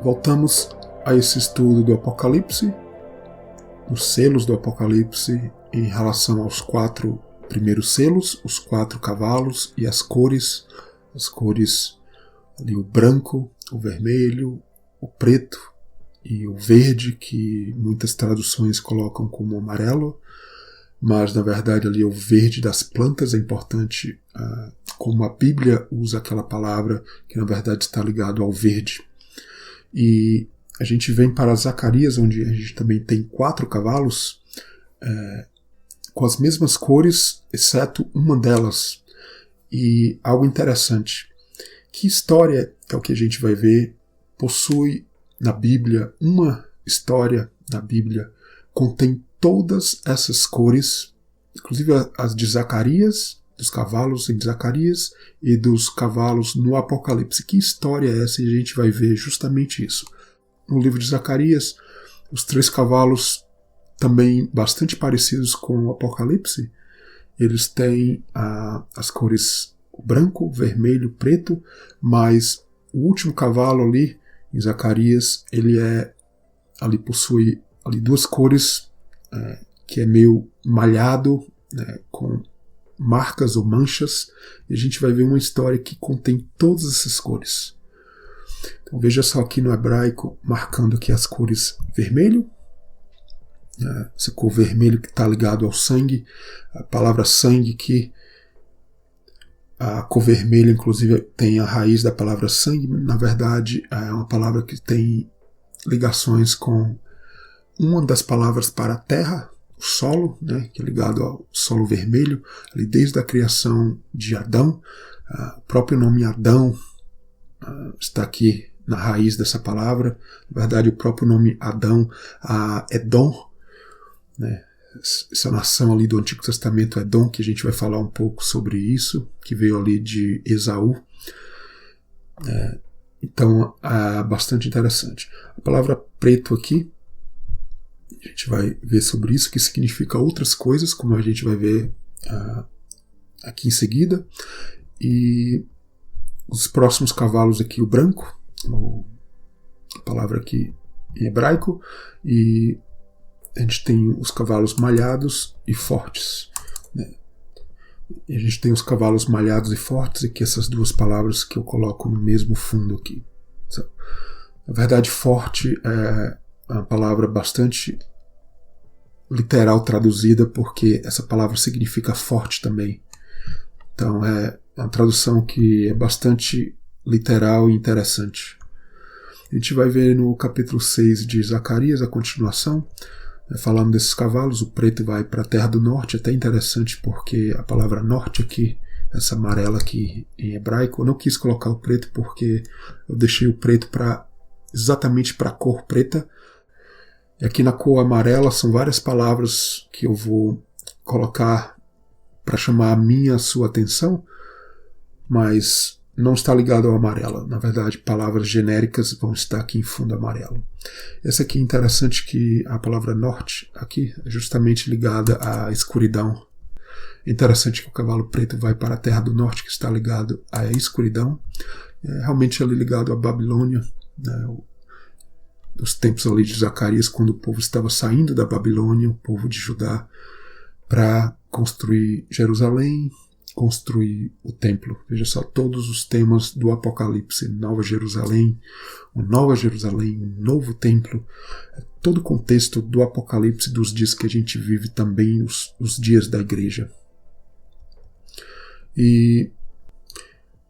Voltamos a esse estudo do Apocalipse, dos selos do Apocalipse em relação aos 4 primeiros selos, os 4 cavalos e as cores ali, o branco, o vermelho, o preto e o verde, que muitas traduções colocam como amarelo, mas na verdade ali o verde das plantas é importante, como a Bíblia usa aquela palavra que na verdade está ligado ao verde. E a gente vem para Zacarias, onde a gente também tem 4 cavalos com as mesmas cores, exceto uma delas. E algo interessante, que história é o que a gente vai ver possui na Bíblia, uma história na Bíblia contém todas essas cores, inclusive as de Zacarias, dos cavalos em Zacarias e dos cavalos no Apocalipse. Que história é essa? E a gente vai ver justamente isso. No livro de Zacarias, os 3 cavalos, também bastante parecidos com o Apocalipse, eles têm as cores branco, vermelho, preto, mas o último cavalo ali, em Zacarias, ele possui ali 2 cores, que é meio malhado, né, com marcas ou manchas, e a gente vai ver uma história que contém todas essas cores. Então veja só aqui no hebraico, marcando aqui as cores vermelho, essa cor vermelho que está ligado ao sangue, a palavra sangue que a cor vermelha inclusive tem a raiz da palavra sangue, na verdade é uma palavra que tem ligações com uma das palavras para a terra, o solo, né, que é ligado ao solo vermelho, ali desde a criação de Adão. O próprio nome Adão está aqui na raiz dessa palavra. Na verdade, o próprio nome Adão, Edom, né, essa nação ali do Antigo Testamento, Edom, que a gente vai falar um pouco sobre isso, que veio ali de Esaú. Então, é bastante interessante. A palavra preto aqui, a gente vai ver sobre isso, que significa outras coisas, como a gente vai ver aqui em seguida. E os próximos cavalos aqui, o branco, a palavra aqui em hebraico, e a gente tem os cavalos malhados e fortes, né? E a gente tem os cavalos malhados e fortes, aqui essas 2 palavras que eu coloco no mesmo fundo aqui. Na verdade, forte é uma palavra bastante literal traduzida, porque essa palavra significa forte também. Então é uma tradução que é bastante literal e interessante. A gente vai ver no capítulo 6 de Zacarias a continuação, falando desses cavalos. O preto vai para a terra do norte, até interessante porque a palavra norte aqui, essa amarela aqui em hebraico, eu não quis colocar o preto porque eu deixei o preto exatamente para a cor preta. E aqui na cor amarela são várias palavras que eu vou colocar para chamar a sua atenção, mas não está ligado ao amarelo. Na verdade, palavras genéricas vão estar aqui em fundo amarelo. Essa aqui é interessante, que a palavra norte aqui é justamente ligada à escuridão. É interessante que o cavalo preto vai para a terra do norte, que está ligado à escuridão. É realmente ali ligado à Babilônia, né? Dos tempos ali de Zacarias, quando o povo estava saindo da Babilônia, o povo de Judá, para construir Jerusalém, construir o templo. Veja só, todos os temas do Apocalipse: Nova Jerusalém, um novo templo, todo o contexto do Apocalipse, dos dias que a gente vive também, os dias da igreja. E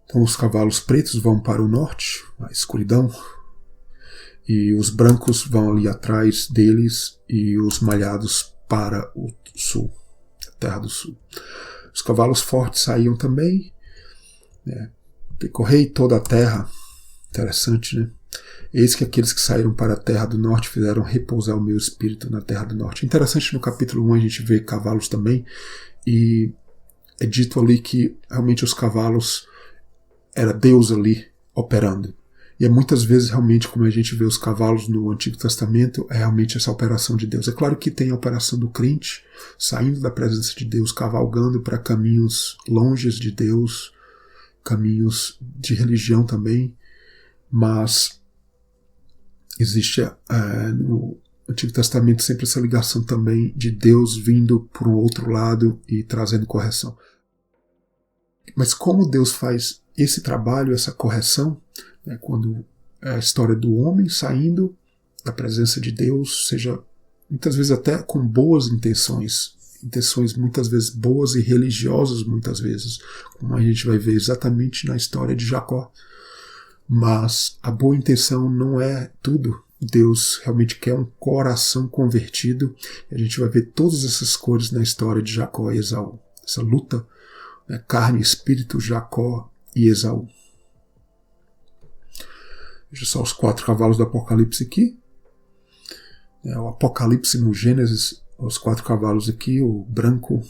então os cavalos pretos vão para o norte, a escuridão, e os brancos vão ali atrás deles, e os malhados para o sul, a terra do sul. Os cavalos fortes saíam também, percorrei toda a terra. Interessante, né? Eis que aqueles que saíram para a terra do norte fizeram repousar o meu espírito na terra do norte. Interessante, no capítulo 1 a gente vê cavalos também, e é dito ali que realmente os cavalos era Deus ali operando. E é muitas vezes realmente como a gente vê os cavalos no Antigo Testamento, é realmente essa operação de Deus. É claro que tem a operação do crente, saindo da presença de Deus, cavalgando para caminhos longes de Deus, caminhos de religião também, mas existe no Antigo Testamento sempre essa ligação também de Deus vindo por um outro lado e trazendo correção. Mas como Deus faz esse trabalho, essa correção, né, quando é a história do homem saindo da presença de Deus, seja muitas vezes até com boas intenções muitas vezes boas e religiosas muitas vezes, como a gente vai ver exatamente na história de Jacó. Mas a boa intenção não é tudo. Deus realmente quer um coração convertido. E a gente vai ver todas essas cores na história de Jacó e Esaú. Essa luta, né, carne e espírito, Jacó e Esaú. Veja só os 4 cavalos do Apocalipse aqui. O Apocalipse no Gênesis, os 4 cavalos aqui, o branco,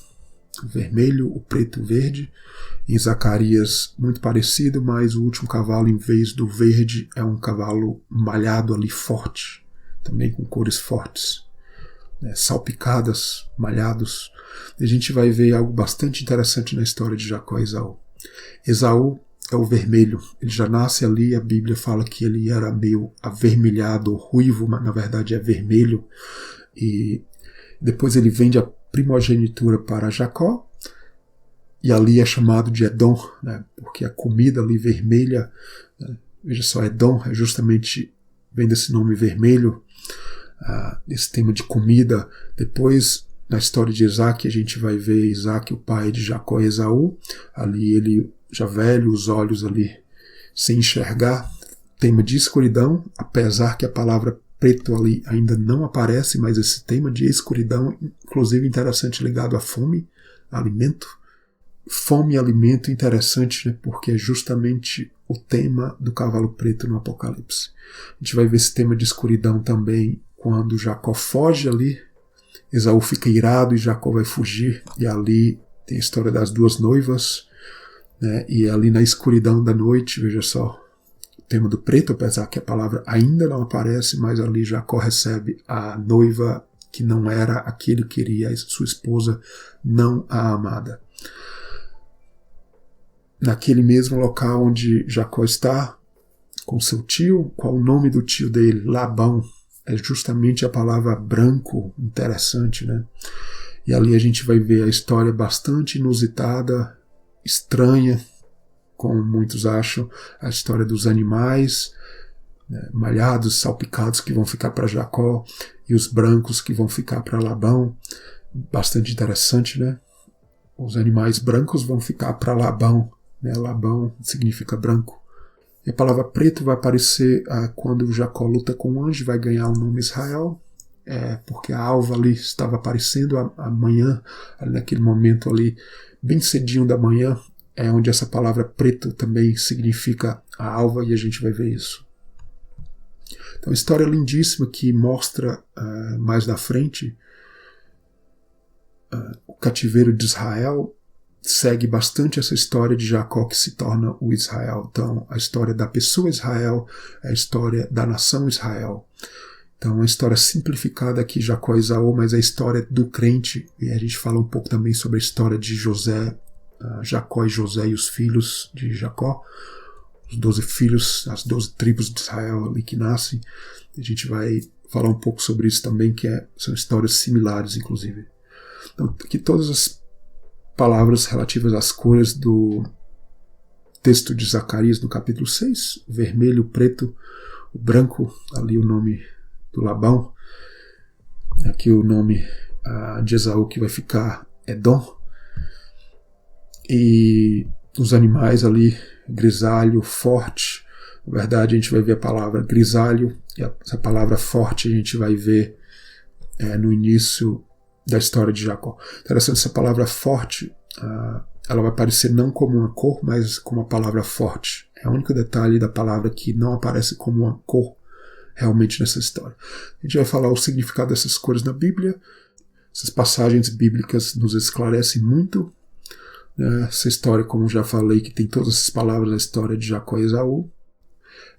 o vermelho, o preto e o verde. Em Zacarias, muito parecido, mas o último cavalo, em vez do verde, é um cavalo malhado ali, forte, também com cores fortes, né, salpicadas, malhados. E a gente vai ver algo bastante interessante na história de Jacó e Esaú. Esaú é o vermelho, ele já nasce ali, a Bíblia fala que ele era meio avermelhado, ruivo, mas na verdade é vermelho, e depois ele vende a primogenitura para Jacó, e ali é chamado de Edom, né, porque a comida ali vermelha, né, veja só, Edom é justamente, vem desse nome vermelho, esse tema de comida. Depois, na história de Isaac, a gente vai ver Isaac, o pai de Jacó e Esaú, ali ele já velho, os olhos ali sem enxergar, tema de escuridão, apesar que a palavra preto ali ainda não aparece, mas esse tema de escuridão, inclusive interessante, ligado à fome, alimento. Fome e alimento, interessante, né, porque é justamente o tema do cavalo preto no Apocalipse. A gente vai ver esse tema de escuridão também quando Jacó foge ali, Esaú fica irado e Jacó vai fugir, e ali tem a história das 2 noivas, né, e ali na escuridão da noite, veja só, o tema do preto, apesar que a palavra ainda não aparece, mas ali Jacó recebe a noiva que não era a que ele queria, sua esposa, não a amada. Naquele mesmo local onde Jacó está com seu tio, qual o nome do tio dele? Labão. É justamente a palavra branco, interessante, né? E ali a gente vai ver a história bastante inusitada, estranha, como muitos acham, a história dos animais, né, malhados, salpicados, que vão ficar para Jacó, e os brancos que vão ficar para Labão. Bastante interessante, né? Os animais brancos vão ficar para Labão. Né? Labão significa branco. E a palavra preto vai aparecer quando Jacó luta com o anjo, vai ganhar o nome Israel, porque a alva ali estava aparecendo amanhã, naquele momento ali, bem cedinho da manhã, é onde essa palavra preto também significa a alva, e a gente vai ver isso. Então, história lindíssima que mostra mais na frente o cativeiro de Israel. Segue bastante essa história de Jacó que se torna o Israel. Então, a história da pessoa Israel é a história da nação Israel. Então, uma história simplificada aqui, Jacó e Esaú, mas é a história do crente. E a gente fala um pouco também sobre a história de José, Jacó e José e os filhos de Jacó, os 12 filhos, as 12 tribos de Israel ali que nascem. A gente vai falar um pouco sobre isso também, que são histórias similares, inclusive. Então, aqui todas as palavras relativas às cores do texto de Zacarias no capítulo 6, o vermelho, o preto, o branco, ali o nome do Labão, aqui o nome de Esaú que vai ficar Edom, e os animais ali, grisalho, forte. Na verdade a gente vai ver a palavra grisalho, e essa palavra forte a gente vai ver no início da história de Jacó. Interessante, essa palavra forte, ela vai aparecer não como uma cor, mas como uma palavra forte. É o único detalhe da palavra que não aparece como uma cor realmente nessa história. A gente vai falar o significado dessas cores na Bíblia. Essas passagens bíblicas nos esclarecem muito, né? Essa história, como já falei, que tem todas essas palavras na história de Jacó e Esaú.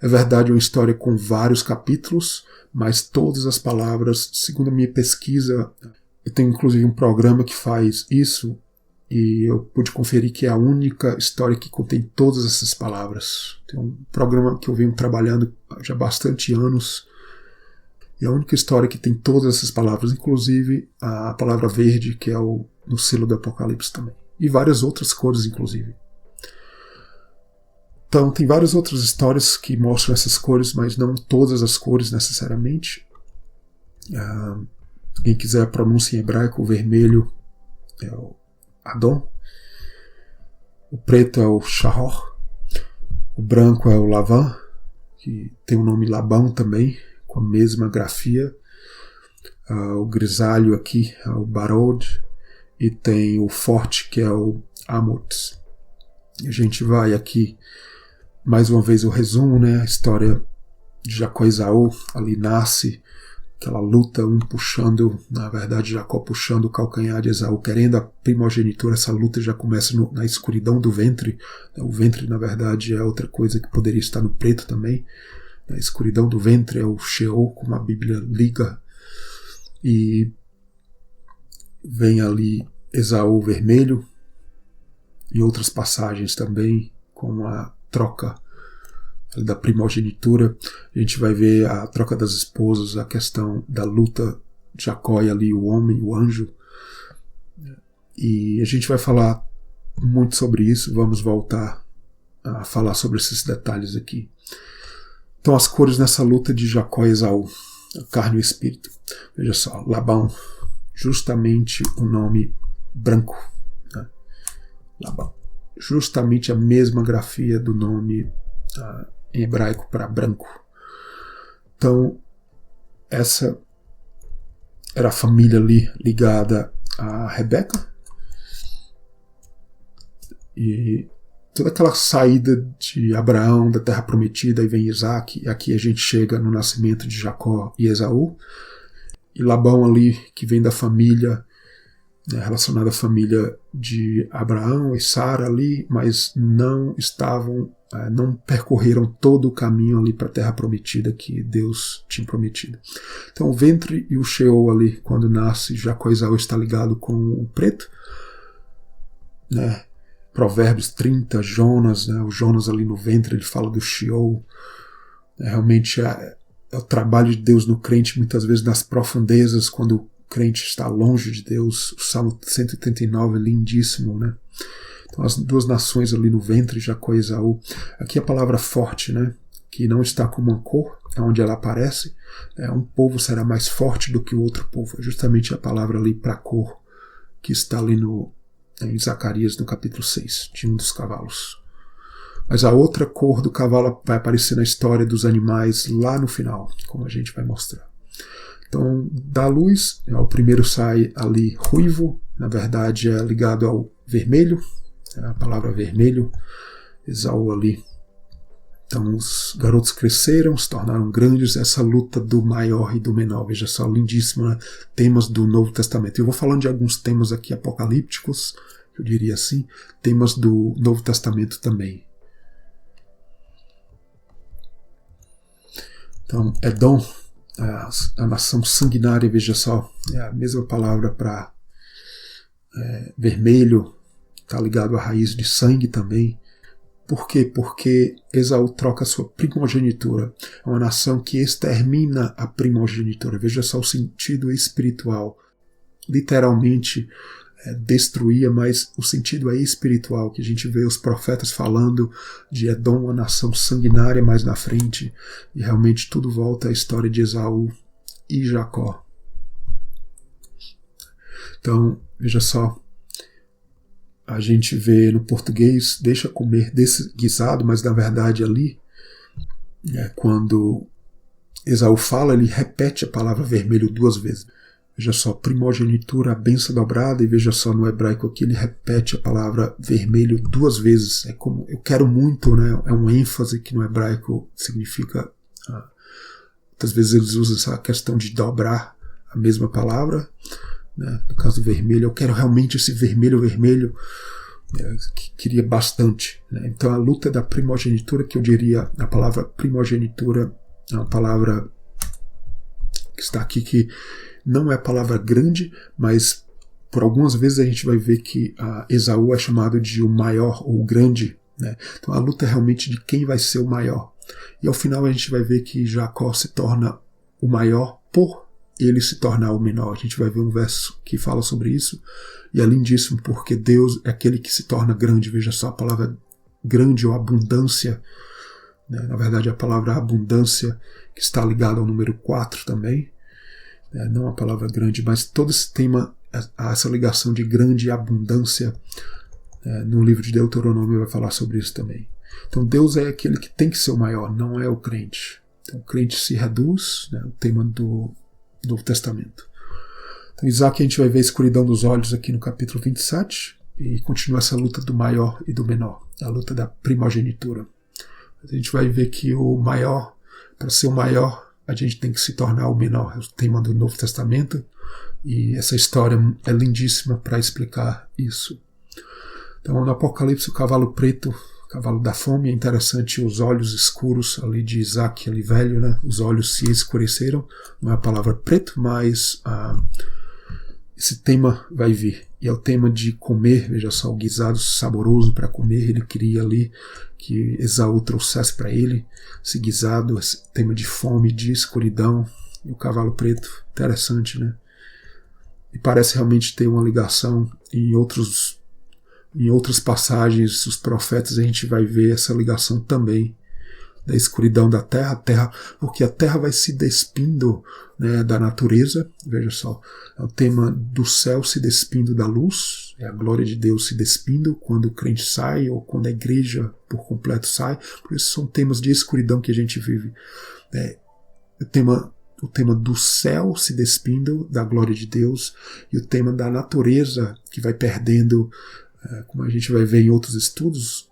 É verdade, é uma história com vários capítulos, mas todas as palavras, segundo a minha pesquisa, eu tenho inclusive um programa que faz isso, e eu pude conferir que é a única história que contém todas essas palavras. Tem um programa que eu venho trabalhando já há bastante anos, E a única história que tem todas essas palavras, inclusive a palavra verde, que é no selo do Apocalipse também. E várias outras cores, inclusive. Então, tem várias outras histórias que mostram essas cores, mas não todas as cores necessariamente. Quem quiser a pronúncia em hebraico, o vermelho é o Adon, o preto é o Shahor, o branco é o Lavan, que tem o nome Labão também, com a mesma grafia. O grisalho aqui é o Barod, e tem o forte que é o Amot. A gente vai aqui, mais uma vez o resumo, né? A história de Jacó e Esaú, ali nasce aquela luta, um puxando, na verdade Jacó puxando o calcanhar de Esaú, querendo a primogenitura. Essa luta já começa na escuridão do ventre. O ventre, na verdade, é outra coisa que poderia estar no preto também. A escuridão do ventre é o Sheol, como a Bíblia liga. E vem ali Esaú vermelho, e outras passagens também, com a troca da primogenitura. A gente vai ver a troca das esposas, a questão da luta de Jacó e ali o homem, o anjo. E a gente vai falar muito sobre isso, vamos voltar a falar sobre esses detalhes aqui. Então, as cores nessa luta de Jacó e Esaú, a carne e o espírito. Veja só, Labão, justamente o nome branco, né? Labão, justamente a mesma grafia do nome em hebraico para branco. Então, essa era a família ali ligada a Rebeca, e toda aquela saída de Abraão da terra prometida, e vem Isaac, e aqui a gente chega no nascimento de Jacó e Esaú, e Labão ali, que vem da família, né, relacionada à família de Abraão e Sara ali, mas não percorreram todo o caminho ali para a terra prometida que Deus tinha prometido. Então o ventre e o Sheol ali, quando nasce Jacó e Esaú, está ligado com o preto, né? Provérbios 30, Jonas, né? O Jonas ali no ventre, ele fala do Sheol. Realmente é o trabalho de Deus no crente, muitas vezes nas profundezas, quando o crente está longe de Deus. O Salmo 139 é lindíssimo, né? Então as duas nações ali no ventre, Jacó e Esaú. Aqui a palavra forte, né? Que não está como uma cor, é onde ela aparece. Um povo será mais forte do que o outro povo. É justamente a palavra ali para cor que está ali em Zacarias, no capítulo 6, de um dos cavalos. Mas a outra cor do cavalo vai aparecer na história dos animais lá no final, como a gente vai mostrar. Então, da luz, o primeiro sai ali ruivo, na verdade é ligado ao vermelho, a palavra vermelho, Esaú ali. Então, os garotos cresceram, se tornaram grandes, essa luta do maior e do menor. Veja só, lindíssimo, né? Temas do Novo Testamento. Eu vou falando de alguns temas aqui apocalípticos, eu diria assim, temas do Novo Testamento também. Então, Edom, a nação sanguinária, veja só, é a mesma palavra para vermelho, está ligado à raiz de sangue também. Por quê? Porque Esaú troca a sua primogenitura. É uma nação que extermina a primogenitura. Veja só o sentido espiritual. Literalmente destruía, mas o sentido é espiritual, que a gente vê os profetas falando de Edom, uma nação sanguinária mais na frente, e realmente tudo volta à história de Esaú e Jacó. Então, veja só, a gente vê no português, deixa comer desse guisado, mas na verdade ali, quando Esaú fala, ele repete a palavra vermelho 2 vezes. Veja só, primogenitura, a benção dobrada, e veja só no hebraico aqui, ele repete a palavra vermelho 2 vezes. É como eu quero muito, né? É um ênfase que no hebraico significa. Muitas vezes eles usam essa questão de dobrar a mesma palavra. Né? No caso do vermelho, eu quero realmente esse vermelho, que queria bastante. Né? Então a luta da primogenitura, que eu diria, a palavra primogenitura é uma palavra que está aqui, que não é a palavra grande, mas por algumas vezes a gente vai ver que Esaú é chamado de o maior ou o grande. Né? Então a luta é realmente de quem vai ser o maior. E ao final a gente vai ver que Jacó se torna o maior, por ele se tornar o menor. A gente vai ver um verso que fala sobre isso, e é lindíssimo, porque Deus é aquele que se torna grande. Veja só a palavra grande ou abundância, né? Na verdade a palavra abundância, que está ligada ao número 4 também, né? Não a palavra grande, mas todo esse tema, essa ligação de grande e abundância, no livro de Deuteronômio vai falar sobre isso também. Então Deus é aquele que tem que ser o maior, não é o crente. Então o crente se reduz, né? O tema do Novo Testamento. Então Isaac, a gente vai ver a escuridão dos olhos aqui no capítulo 27, e continua essa luta do maior e do menor, a luta da primogenitura. A gente vai ver que o maior, para ser o maior, a gente tem que se tornar o menor. É o tema do Novo Testamento, e essa história é lindíssima para explicar isso. Então no Apocalipse, o cavalo preto, cavalo da fome, é interessante os olhos escuros ali de Isaac, ali velho, né? Os olhos se escureceram, não é a palavra preto, mas esse tema vai vir. E é o tema de comer, veja só, o guisado saboroso para comer. Ele queria ali que Esaú trouxesse para ele esse guisado, esse tema de fome, de escuridão. E o cavalo preto, interessante, né? E parece realmente ter uma ligação em outras passagens dos profetas. A gente vai ver essa ligação também da escuridão da terra, porque a terra vai se despindo, né, da natureza. Veja só, é o tema do céu se despindo da luz, é a glória de Deus se despindo quando o crente sai, ou quando a igreja por completo sai. Por isso são temas de escuridão que a gente vive. O tema do céu se despindo da glória de Deus, e o tema da natureza que vai perdendo, como a gente vai ver em outros estudos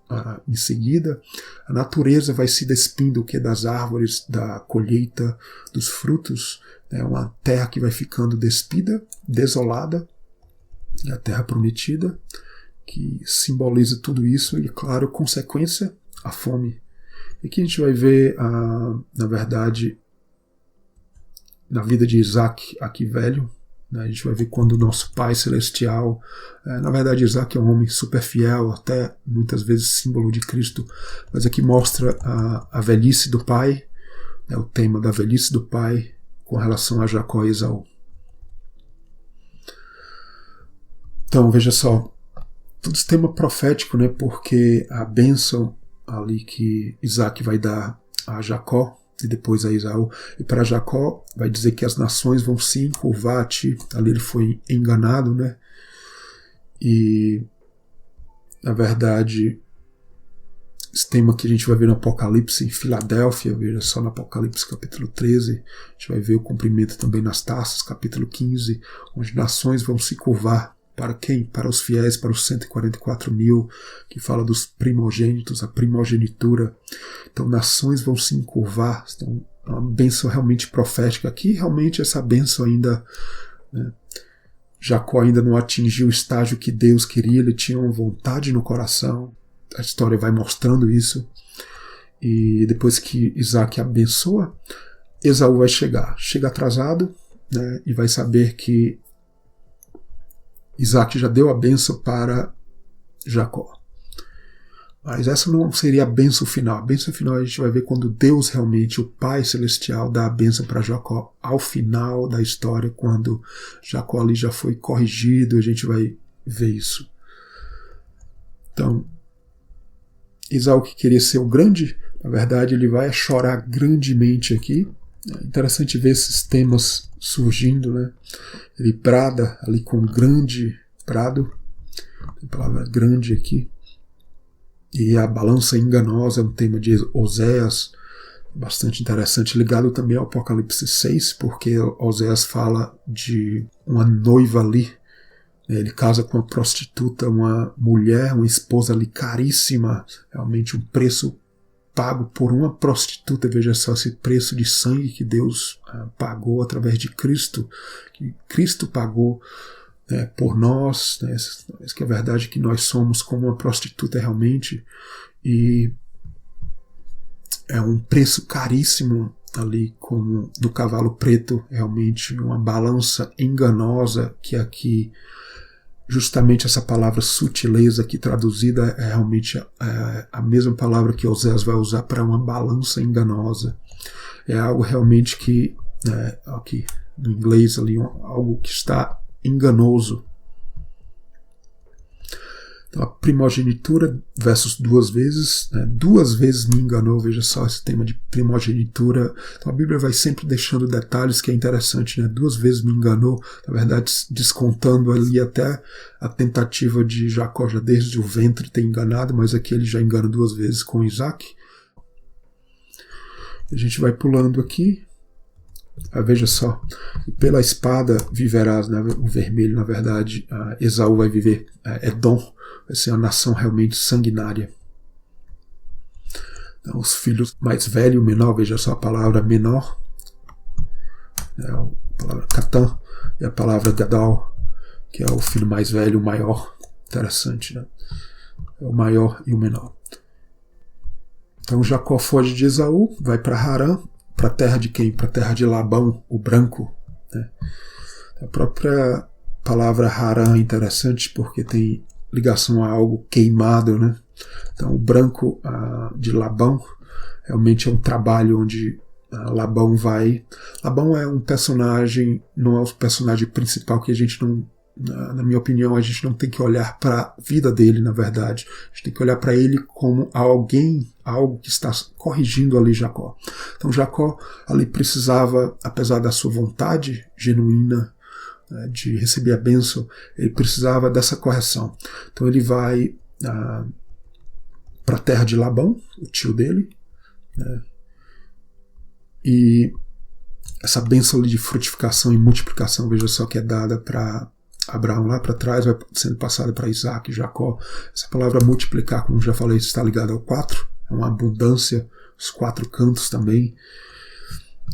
em seguida, a natureza vai se despindo das árvores, da colheita, dos frutos. É uma terra que vai ficando despida, desolada, a terra prometida, que simboliza tudo isso, e claro, consequência, a fome. E aqui a gente vai ver, na verdade, na vida de Isaac, aqui velho, a gente vai ver quando o nosso Pai Celestial, na verdade Isaac é um homem super fiel, até muitas vezes símbolo de Cristo, mas aqui mostra a velhice do pai, o tema da velhice do pai com relação a Jacó e Esaú. Então veja só, todo esse tema profético, né, porque a bênção ali que Isaac vai dar a Jacó, e depois a Esaú, e para Jacó vai dizer que as nações vão se encurvar a ti. Ali ele foi enganado, né? E na verdade esse tema que a gente vai ver no Apocalipse em Filadélfia, veja só, no Apocalipse capítulo 13, a gente vai ver o cumprimento também nas taças, capítulo 15, onde nações vão se curvar. Para quem? Para os fiéis, para os 144.000, que fala dos primogênitos, a primogenitura. Então, nações vão se encurvar. Então, é uma bênção realmente profética. Aqui, realmente, essa bênção ainda, né, Jacó ainda não atingiu o estágio que Deus queria, ele tinha uma vontade no coração. A história vai mostrando isso. E depois que Isaac abençoa, Esaú vai chegar. Chega atrasado, né, e vai saber que Isaac já deu a bênção para Jacó. Mas essa não seria a bênção final. A bênção final a gente vai ver quando Deus realmente, o Pai Celestial, dá a bênção para Jacó ao final da história, quando Jacó ali já foi corrigido, a gente vai ver isso. Então, Esaú, que queria ser o grande, na verdade ele vai chorar grandemente aqui. É interessante ver esses temas surgindo, né? Ele brada ali com grande prado, tem a palavra grande aqui, e a balança enganosa é um tema de Oséias, bastante interessante, ligado também ao Apocalipse 6, porque Oséias fala de uma noiva ali, né? Ele casa com uma prostituta, uma mulher, uma esposa ali caríssima, realmente um preço pago por uma prostituta. Veja só esse preço de sangue que Deus pagou através de Cristo, que Cristo pagou, né, por nós, né, isso que é verdade, que nós somos como uma prostituta realmente, e é um preço caríssimo ali, como do cavalo preto, realmente uma balança enganosa, que aqui justamente essa palavra sutileza aqui traduzida é realmente a mesma palavra que Oséias vai usar para uma balança enganosa. É algo realmente que né, aqui no inglês ali, algo que está enganoso. Então, a primogenitura versus 2 vezes, né? 2 vezes me enganou, veja só esse tema de primogenitura. Então a Bíblia vai sempre deixando detalhes que é interessante, né? 2 vezes me enganou, na verdade descontando ali até a tentativa de Jacó já desde o ventre ter enganado, mas aqui ele já engana 2 vezes com Isaac. A gente vai pulando aqui. Veja só, pela espada viverás, né? O vermelho, na verdade, Esaú vai viver, Edom, vai ser uma nação realmente sanguinária. Então, os filhos mais velho, menor, veja só a palavra menor, né? A palavra Catã, e a palavra Gadal, que é o filho mais velho, o maior. Interessante, né? É o maior e o menor. Então Jacó foge de Esaú, vai para Harã. Para a terra de quem? Para a terra de Labão, o branco. Né? A própria palavra Harã é interessante porque tem ligação a algo queimado. Né? Então, o branco de Labão realmente é um trabalho onde Labão vai. Labão é um personagem, não é o personagem principal que a gente não. Na minha opinião, a gente não tem que olhar para a vida dele, na verdade. A gente tem que olhar para ele como alguém, algo que está corrigindo ali Jacó. Então Jacó ali precisava, apesar da sua vontade genuína, né, de receber a bênção, ele precisava dessa correção. Então ele vai para a terra de Labão, o tio dele, né, e essa bênção ali de frutificação e multiplicação, veja só que é dada para Abraão lá para trás, vai sendo passada para Isaac e Jacó. Essa palavra multiplicar, como já falei, está ligada ao 4, é uma abundância, os 4 cantos também.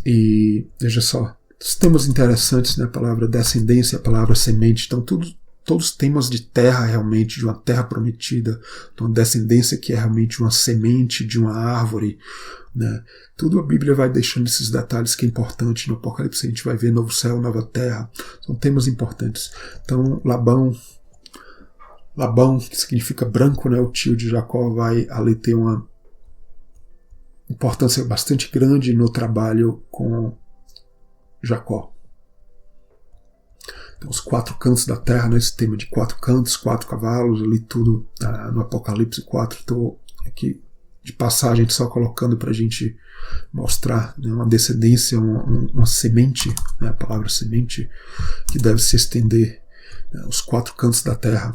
E veja só, os temas interessantes, né? A palavra descendência, a palavra semente, então todos os temas de terra realmente, de uma terra prometida, de uma descendência que é realmente uma semente de uma árvore, né? Tudo a Bíblia vai deixando esses detalhes que é importante. No Apocalipse a gente vai ver novo céu, nova terra, são temas importantes. Então Labão, que significa branco, né? O tio de Jacó, vai ali ter uma importância bastante grande no trabalho com Jacó. Então, os 4 cantos da terra, né? Esse tema de 4 cantos, 4 cavalos, ali tudo no Apocalipse 4. Estou aqui de passagem só colocando para a gente mostrar, né, uma descendência, uma semente, né, a palavra semente, que deve se estender, né, os 4 cantos da terra.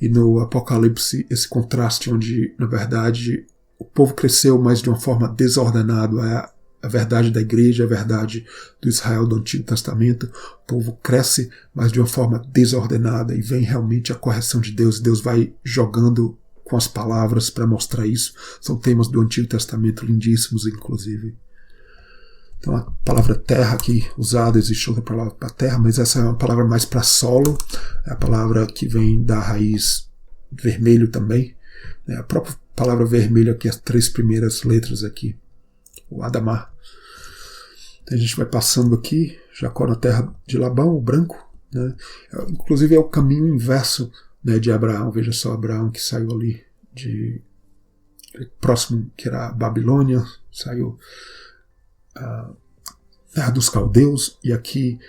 E no Apocalipse, esse contraste onde, na verdade, o povo cresceu, mas de uma forma desordenada. É a verdade da igreja, a verdade do Israel do Antigo Testamento. O povo cresce, mas de uma forma desordenada, e vem realmente a correção de Deus. Deus vai jogando com as palavras para mostrar isso. São temas do Antigo Testamento lindíssimos, inclusive. Então a palavra terra aqui usada, existe outra palavra para terra, mas essa é uma palavra mais para solo, é a palavra que vem da raiz vermelho também. A própria palavra vermelho aqui, as 3 primeiras letras aqui, o Adamá. Então a gente vai passando aqui, Jacó na terra de Labão, o branco, né? Inclusive é o caminho inverso, né, de Abraão. Veja só, Abraão que saiu ali de próximo, que era a Babilônia, saiu terra dos caldeus, e aqui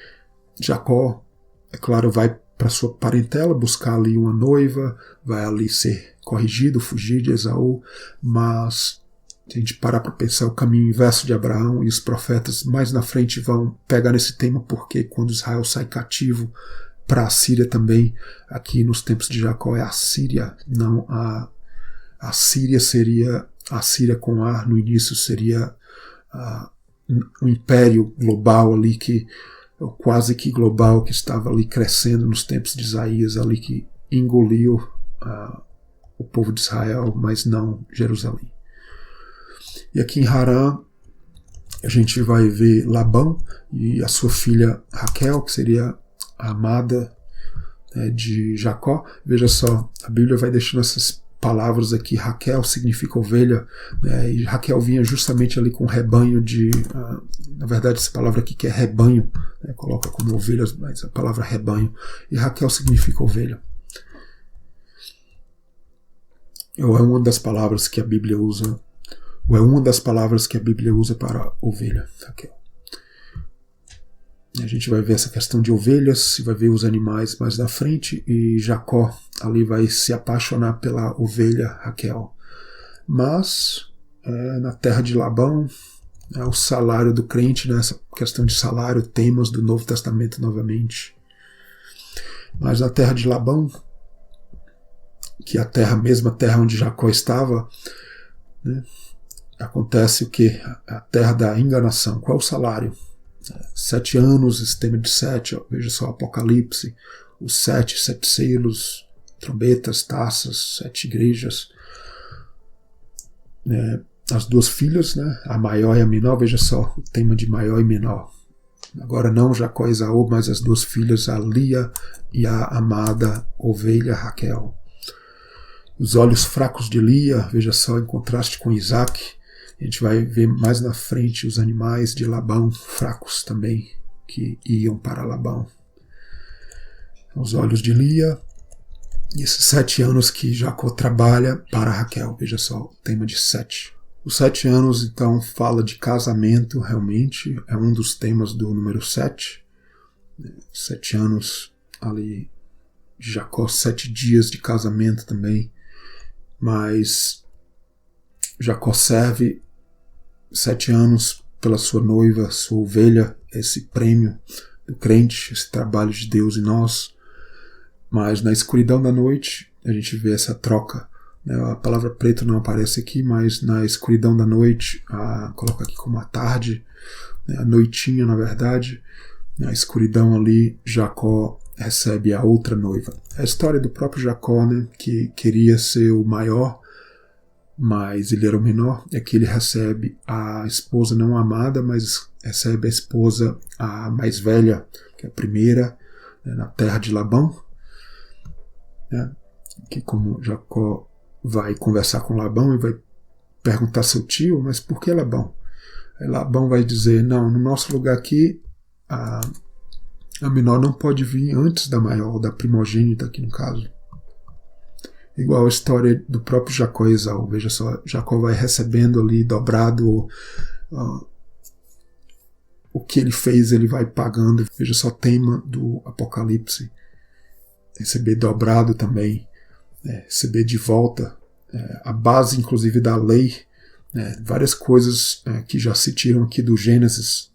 Jacó, é claro, vai para sua parentela buscar ali uma noiva, vai ali ser corrigido, fugir de Esaú, mas se a gente parar para pensar, o caminho inverso de Abraão, e os profetas mais na frente vão pegar nesse tema, porque quando Israel sai cativo para a Síria também, aqui nos tempos de Jacó é a Síria, não a Síria seria, a Síria com A no início seria um império global ali, que quase que global, que estava ali crescendo nos tempos de Isaías, ali que engoliu o povo de Israel, mas não Jerusalém. E aqui em Harã a gente vai ver Labão e a sua filha Raquel, que seria a amada, né, de Jacó. Veja só, a Bíblia vai deixando essas palavras aqui. Raquel significa ovelha, né, e Raquel vinha justamente ali com um rebanho de... na verdade essa palavra aqui que é rebanho, né, coloca como ovelhas, mas a palavra rebanho. E Raquel significa ovelha. Ou é uma das palavras que a Bíblia usa para ovelha, Raquel. A gente vai ver essa questão de ovelhas, vai ver os animais mais na frente, e Jacó ali vai se apaixonar pela ovelha Raquel. Mas na terra de Labão, o salário do crente, né, essa questão de salário, temas do Novo Testamento novamente. Mas na terra de Labão, que é a mesma terra onde Jacó estava, né, acontece o que? A terra da enganação. Qual é o salário? 7 anos, esse tema de 7, veja só, Apocalipse, os 7 selos, trombetas, taças, 7 igrejas. As 2 filhas, né, a maior e a menor, veja só, o tema de maior e menor. Agora não Jacó e Esaú, mas as 2 filhas, a Lia e a amada ovelha Raquel. Os olhos fracos de Lia, veja só, em contraste com Isaac. A gente vai ver mais na frente os animais de Labão, fracos também, que iam para Labão. Os olhos de Lia e esses 7 anos que Jacó trabalha para Raquel. Veja só, o tema de 7. Os 7 anos, então, fala de casamento, realmente, é um dos temas do número 7. 7 anos ali de Jacó, 7 dias de casamento também. Mas Jacó serve 7 anos pela sua noiva, sua ovelha, esse prêmio do crente, esse trabalho de Deus em nós. Mas na escuridão da noite a gente vê essa troca. A palavra preto não aparece aqui, mas na escuridão da noite, coloca aqui como a tarde, a noitinha na verdade, na escuridão ali, Jacó recebe a outra noiva. É a história do próprio Jacó, né, que queria ser o maior, mas ele era o menor. Aqui ele recebe a esposa não amada, mas recebe a esposa a mais velha, que é a primeira, na terra de Labão. Que como Jacó vai conversar com Labão e vai perguntar ao seu tio, mas por que Labão? Aí Labão vai dizer, não, no nosso lugar aqui a menor não pode vir antes da maior, da primogênita aqui no caso. Igual a história do próprio Jacó e Esaú. Veja só, Jacó vai recebendo ali dobrado o que ele fez, ele vai pagando. Veja só, tema do Apocalipse. Receber dobrado também, receber de volta, a base inclusive da lei, várias coisas que já se tiram aqui do Gênesis.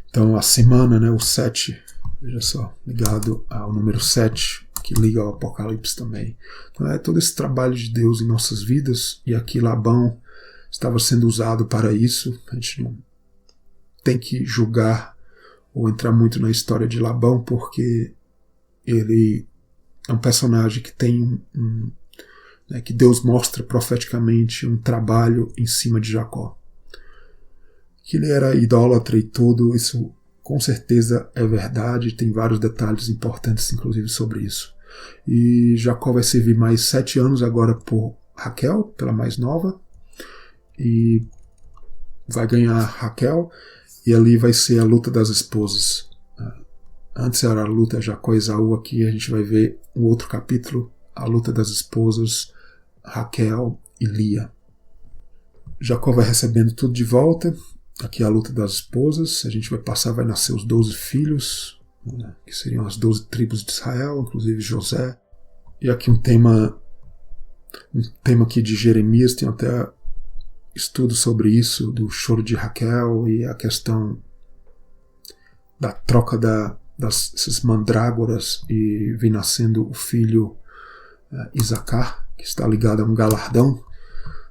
Então a semana, o 7, veja só, ligado ao número 7, que liga ao Apocalipse também. Então é todo esse trabalho de Deus em nossas vidas, e aqui Labão estava sendo usado para isso. A gente não tem que julgar ou entrar muito na história de Labão, porque ele é um personagem que tem que Deus mostra profeticamente um trabalho em cima de Jacó. Que ele era idólatra e tudo, isso com certeza é verdade, tem vários detalhes importantes inclusive sobre isso. E Jacó vai servir mais 7 anos agora por Raquel, pela mais nova, e vai ganhar Raquel, e ali vai ser a luta das esposas. Antes era a luta Jacó e Esaú, aqui a gente vai ver um outro capítulo, a luta das esposas, Raquel e Lia. Jacó vai recebendo tudo de volta, aqui a luta das esposas, a gente vai passar, vai nascer os 12 filhos, que seriam as 12 tribos de Israel, inclusive José. E aqui um tema aqui de Jeremias, tem até estudo sobre isso, do choro de Raquel e a questão da troca dessas mandrágoras, e vem nascendo o filho Isacar, que está ligado a um galardão.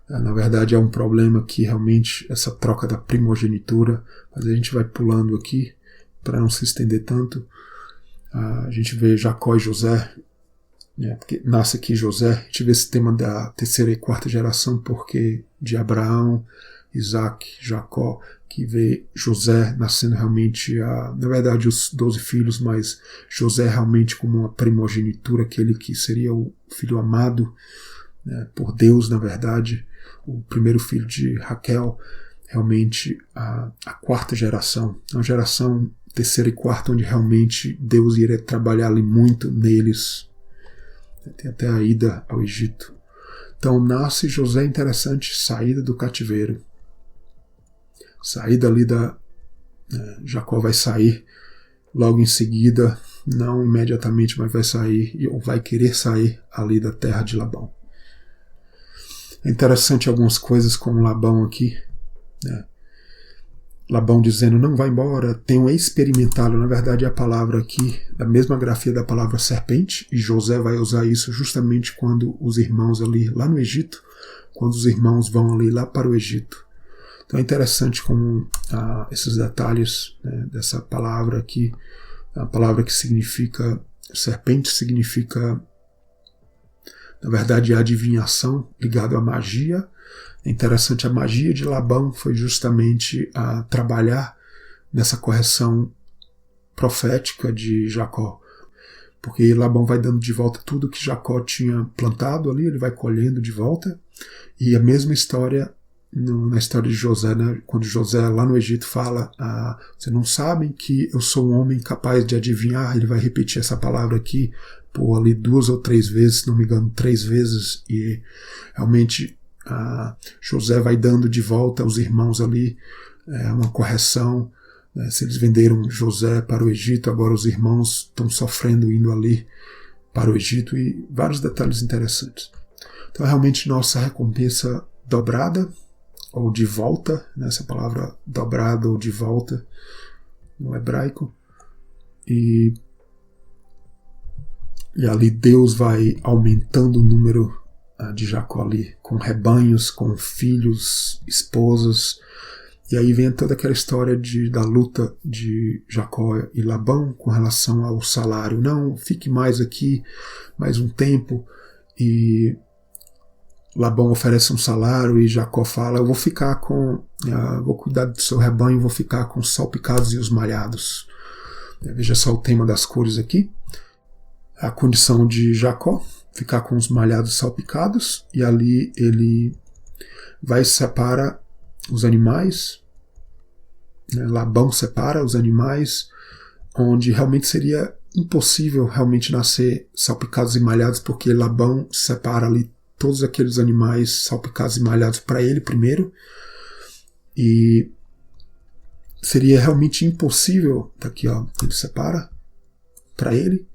Na verdade é um problema que realmente essa troca da primogenitura, mas a gente vai pulando aqui para não se estender tanto. A gente vê Jacó e José, porque nasce aqui José. A gente vê esse tema da terceira e quarta geração, porque de Abraão, Isaac, Jacó, que vê José nascendo realmente, na verdade os 12 filhos, mas José realmente como uma primogenitura, aquele que seria o filho amado por Deus, na verdade, o primeiro filho de Raquel, realmente a quarta geração, uma geração terceira e quarta, onde realmente Deus iria trabalhar ali muito neles. Tem até a ida ao Egito. Então nasce José, interessante, saída do cativeiro. sair dali Jacó vai sair logo em seguida, não imediatamente, mas vai sair, ou vai querer sair ali da terra de Labão. É interessante algumas coisas com Labão aqui, né? Labão dizendo, não vai embora, tenho experimentado, na verdade a palavra aqui, a mesma grafia da palavra serpente, e José vai usar isso justamente quando os irmãos ali, lá no Egito, quando os irmãos vão ali lá para o Egito. Então é interessante como esses detalhes, né, dessa palavra aqui, a palavra que significa, serpente significa, na verdade, a adivinhação ligada à magia. É interessante, a magia de Labão foi justamente a trabalhar nessa correção profética de Jacó. Porque Labão vai dando de volta tudo que Jacó tinha plantado ali, ele vai colhendo de volta. E a mesma história na história de José, né? Quando José lá no Egito fala, vocês não sabem que eu sou um homem capaz de adivinhar, ele vai repetir essa palavra aqui por ali 2 ou 3 vezes, se não me engano 3 vezes, e realmente José vai dando de volta aos irmãos ali uma correção, né? Se eles venderam José para o Egito, agora os irmãos estão sofrendo indo ali para o Egito, e vários detalhes interessantes. Então realmente nossa recompensa dobrada, ou de volta, né? Essa palavra dobrada ou de volta no hebraico, e ali Deus vai aumentando o número de Jacó ali, com rebanhos, com filhos, esposas. E aí vem toda aquela história da luta de Jacó e Labão com relação ao salário. Não, fique mais aqui, mais um tempo. E Labão oferece um salário e Jacó fala, eu vou ficar vou cuidar do seu rebanho, vou ficar com os salpicados e os malhados. Veja só o tema das cores aqui. A condição de Jacó, ficar com os malhados salpicados, e ali ele vai separar os animais, né? Labão separa os animais, onde realmente seria impossível realmente nascer salpicados e malhados, porque Labão separa ali todos aqueles animais salpicados e malhados para ele primeiro, e seria realmente impossível, daqui ó, ele separa para ele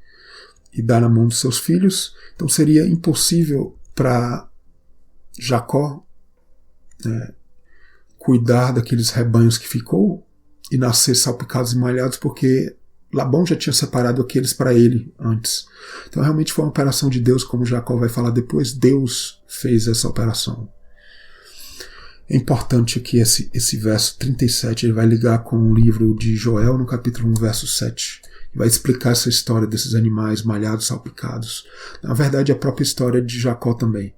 e dá na mão dos seus filhos, então seria impossível para Jacó cuidar daqueles rebanhos que ficou e nascer salpicados e malhados, porque Labão já tinha separado aqueles para ele antes. Então realmente foi uma operação de Deus, como Jacó vai falar depois, Deus fez essa operação. É importante que esse verso 37 ele vai ligar com o livro de Joel, no capítulo 1, verso 7. Vai explicar essa história desses animais malhados, salpicados. Na verdade, a própria história de Jacó também.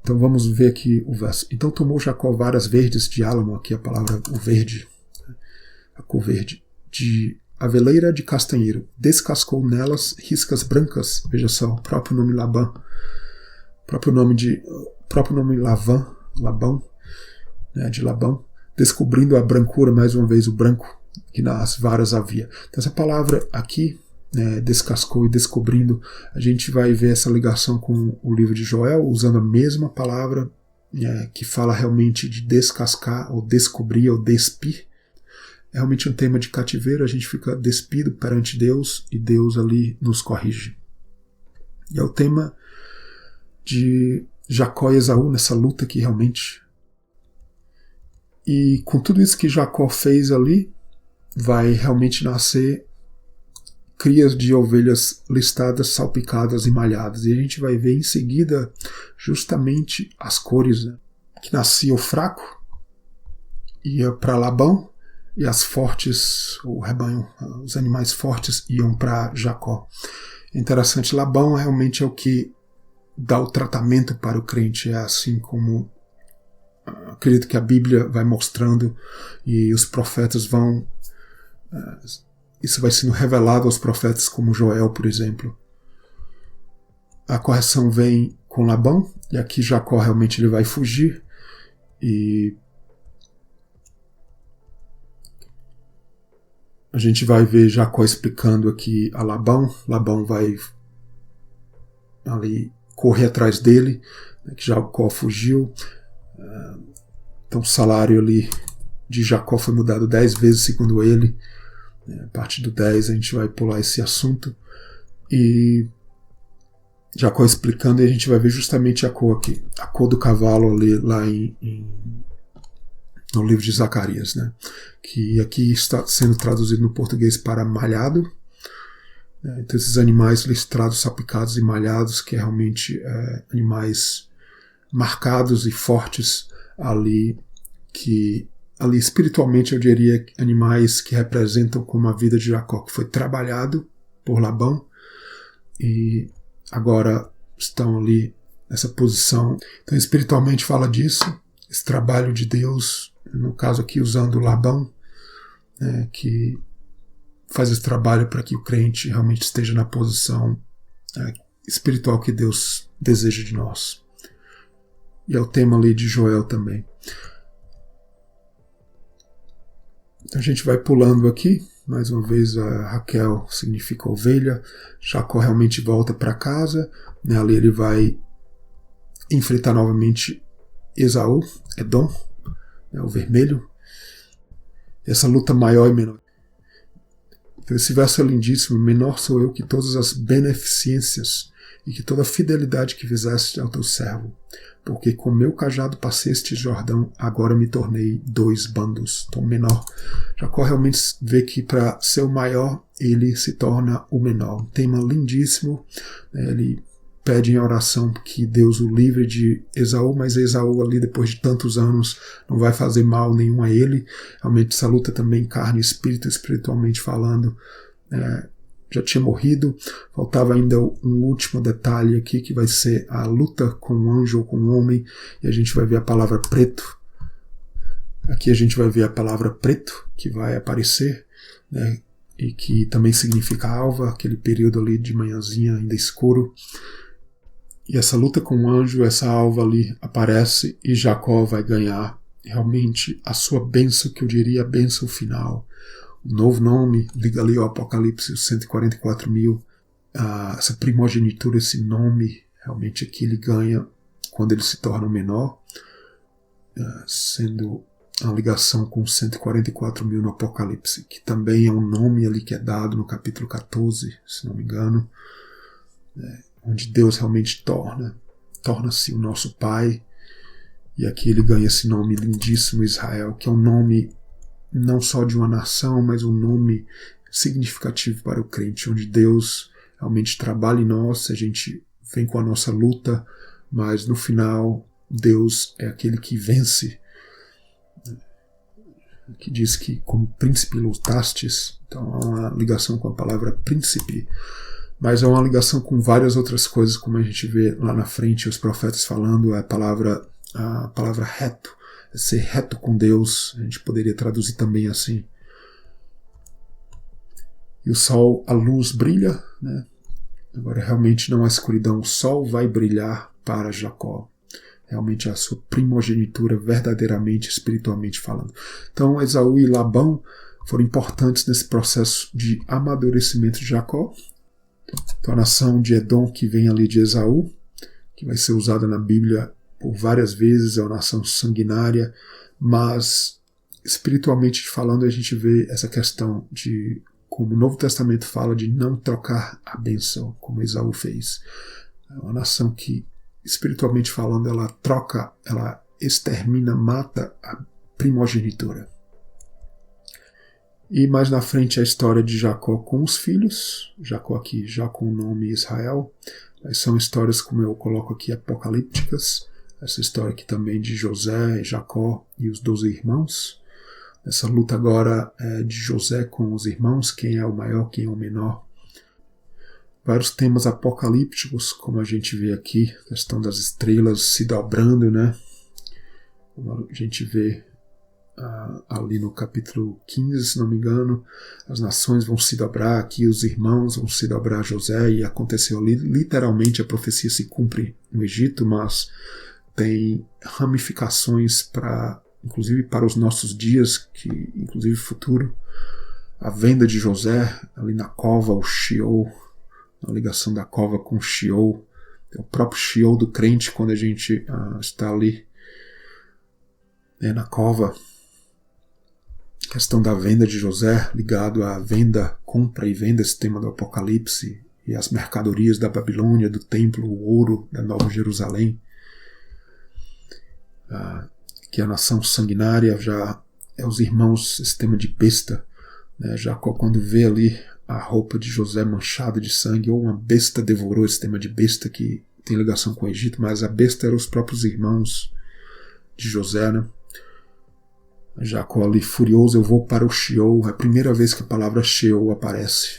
Então vamos ver aqui o verso. Então tomou Jacó varas verdes de álamo, aqui a palavra o verde, a cor verde, de aveleira de castanheiro, descascou nelas riscas brancas, veja só, o próprio nome Labão, próprio nome Labão, né, de Labão, descobrindo a brancura, mais uma vez o branco que nas varas havia. Então essa palavra aqui, né, descascou e descobrindo, a gente vai ver essa ligação com o livro de Joel, usando a mesma palavra, que fala realmente de descascar, ou descobrir, ou despir. É realmente um tema de cativeiro, a gente fica despido perante Deus e Deus ali nos corrige. E é o tema de Jacó e Esaú nessa luta aqui realmente. E com tudo isso que Jacó fez ali, vai realmente nascer crias de ovelhas listadas, salpicadas e malhadas. E a gente vai ver em seguida justamente as cores, né? Que nascia o fraco, ia para Labão, e as fortes, o rebanho, os animais fortes iam para Jacó. É interessante, Labão realmente é o que dá o tratamento para o crente, é assim como acredito que a Bíblia vai mostrando e os profetas vão, isso vai sendo revelado aos profetas como Joel, por exemplo. A correção vem com Labão, e aqui Jacó realmente ele vai fugir, e a gente vai ver Jacó explicando aqui a Labão. Labão vai ali correr atrás dele, né, que Jacó fugiu. Então o salário ali de Jacó foi mudado 10 vezes segundo ele. A partir do 10 a gente vai pular esse assunto. E Jacó explicando, e a gente vai ver justamente a cor aqui. A cor do cavalo ali, lá no livro de Zacarias, né? Que aqui está sendo traduzido no português para malhado. Então esses animais listrados, salpicados e malhados, que é realmente animais marcados e fortes ali, que ali espiritualmente eu diria animais que representam como a vida de Jacó, que foi trabalhado por Labão e agora estão ali nessa posição. Então espiritualmente fala disso, esse trabalho de Deus, no caso aqui usando Labão, que faz esse trabalho para que o crente realmente esteja na posição espiritual que Deus deseja de nós. E é o tema ali de Joel também. Então a gente vai pulando aqui. Mais uma vez a Raquel significa ovelha. Jacó realmente volta para casa. Ali ele vai enfrentar novamente Esaú, Edom, o vermelho. Essa luta maior e menor. Então esse verso é lindíssimo. Menor sou eu que todas as beneficências e que toda a fidelidade que fizeste ao teu servo. Porque com meu cajado passei este Jordão, agora me tornei 2 bandos. Então menor. Jacó realmente vê que para ser o maior, ele se torna o menor. Um tema lindíssimo. Ele pede em oração que Deus o livre de Esaú, mas Esaú ali depois de tantos anos não vai fazer mal nenhum a ele. Realmente essa luta também carne e espírito, espiritualmente falando, já tinha morrido. Faltava ainda um último detalhe aqui, que vai ser a luta com o anjo ou com o homem, e a gente vai ver a palavra preto. Aqui a gente vai ver a palavra preto, que vai aparecer, e que também significa alva, aquele período ali de manhãzinha ainda escuro. E essa luta com o anjo, essa alva ali aparece, e Jacó vai ganhar realmente a sua bênção, que eu diria a bênção final. O novo nome, liga ali ao Apocalipse, os 144.000, essa primogenitura, esse nome, realmente aqui ele ganha quando ele se torna o menor, sendo a ligação com os 144.000 no Apocalipse, que também é um nome ali que é dado no capítulo 14, se não me engano, onde Deus realmente torna-se o nosso Pai, e aqui ele ganha esse nome lindíssimo, Israel, que é um nome não só de uma nação, mas um nome significativo para o crente, onde Deus realmente trabalha em nós, a gente vem com a nossa luta, mas no final Deus é aquele que vence, que diz que como príncipe lutastes. Então há uma ligação com a palavra príncipe, mas é uma ligação com várias outras coisas, como a gente vê lá na frente os profetas falando, a palavra reto, ser reto com Deus, a gente poderia traduzir também assim. E o sol, a luz brilha, agora realmente não há escuridão, o sol vai brilhar para Jacó, realmente a sua primogenitura verdadeiramente, espiritualmente falando. Então Esaú e Labão foram importantes nesse processo de amadurecimento de Jacó. Então a nação de Edom, que vem ali de Esaú, que vai ser usada na Bíblia por várias vezes, é uma nação sanguinária, mas espiritualmente falando a gente vê essa questão de, como o Novo Testamento fala, de não trocar a bênção, como Esaú fez. É uma nação que, espiritualmente falando, ela troca, ela extermina, mata a primogenitura. E mais na frente a história de Jacó com os filhos, Jacó aqui já com o nome Israel, mas são histórias, como eu coloco aqui, apocalípticas. Essa história aqui também de José, Jacó e os 12 irmãos. Essa luta agora é de José com os irmãos, quem é o maior, quem é o menor. Vários temas apocalípticos, como a gente vê aqui, a questão das estrelas se dobrando, Como a gente vê ali no capítulo 15, se não me engano, as nações vão se dobrar, aqui os irmãos vão se dobrar a José, e aconteceu ali, literalmente a profecia se cumpre no Egito, mas tem ramificações inclusive para os nossos dias, que inclusive futuro, a venda de José ali na cova, o Sheol, a ligação da cova com o Sheol, o próprio Sheol do crente, quando a gente está ali na cova. questão da venda de José, ligado à venda, compra e venda, esse tema do Apocalipse, e as mercadorias da Babilônia, do templo, o ouro da Nova Jerusalém, que a nação sanguinária já é os irmãos, esse tema de besta, né? Jacó, quando vê ali a roupa de José manchada de sangue, ou uma besta devorou, esse tema de besta que tem ligação com o Egito, mas a besta eram os próprios irmãos de José, né? Jacó ali furioso, eu vou para o Sheol, é a primeira vez que a palavra Sheol aparece,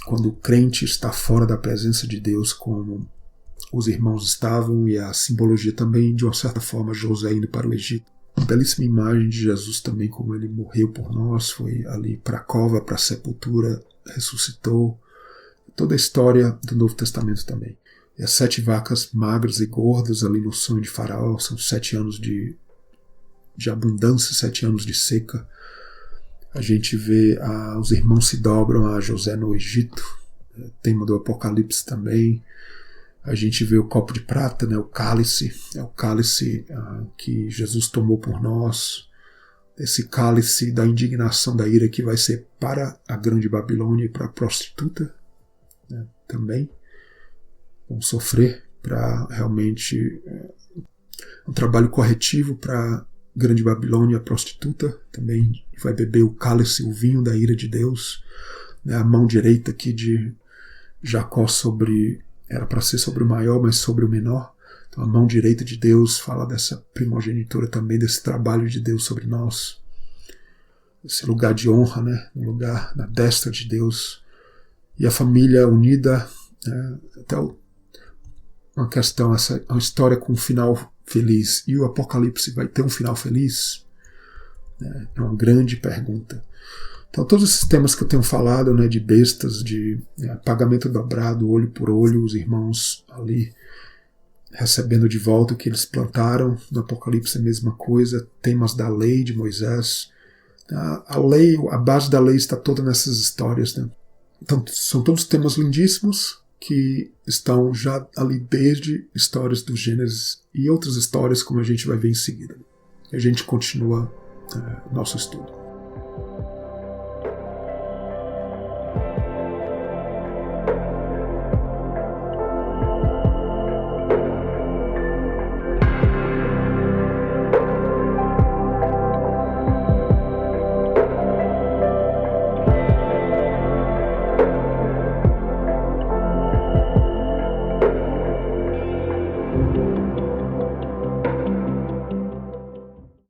quando o crente está fora da presença de Deus, como os irmãos estavam, e a simbologia também, de uma certa forma, José indo para o Egito. Uma belíssima imagem de Jesus também, como ele morreu por nós, foi ali para a cova, para a sepultura, ressuscitou. Toda a história do Novo Testamento também. E as 7 vacas magras e gordas ali no sonho de Faraó, são 7 anos de abundância, 7 anos de seca. A gente vê os irmãos se dobram a José no Egito, tema do Apocalipse também. A gente vê o copo de prata, né, o cálice, é o cálice que Jesus tomou por nós, esse cálice da indignação, da ira, que vai ser para a grande Babilônia e para a prostituta, né, também. Vão sofrer para realmente um trabalho corretivo para a grande Babilônia, a prostituta, também vai beber o cálice, o vinho da ira de Deus, né, a mão direita aqui de Jacó era para ser sobre o maior, mas sobre o menor. Então a mão direita de Deus fala dessa primogenitura também, desse trabalho de Deus sobre nós. Esse lugar de honra, né? Um lugar na destra de Deus. E a família unida, né? Até uma questão, uma história com um final feliz. E o Apocalipse vai ter um final feliz? É uma grande pergunta. Então todos esses temas que eu tenho falado, né, de bestas, de pagamento dobrado, olho por olho, os irmãos ali recebendo de volta o que eles plantaram, no Apocalipse é a mesma coisa, temas da lei de Moisés. A lei, a base da lei está toda nessas histórias, né? Então são todos temas lindíssimos que estão já ali desde histórias do Gênesis e outras histórias, como a gente vai ver em seguida. E a gente continua nosso estudo.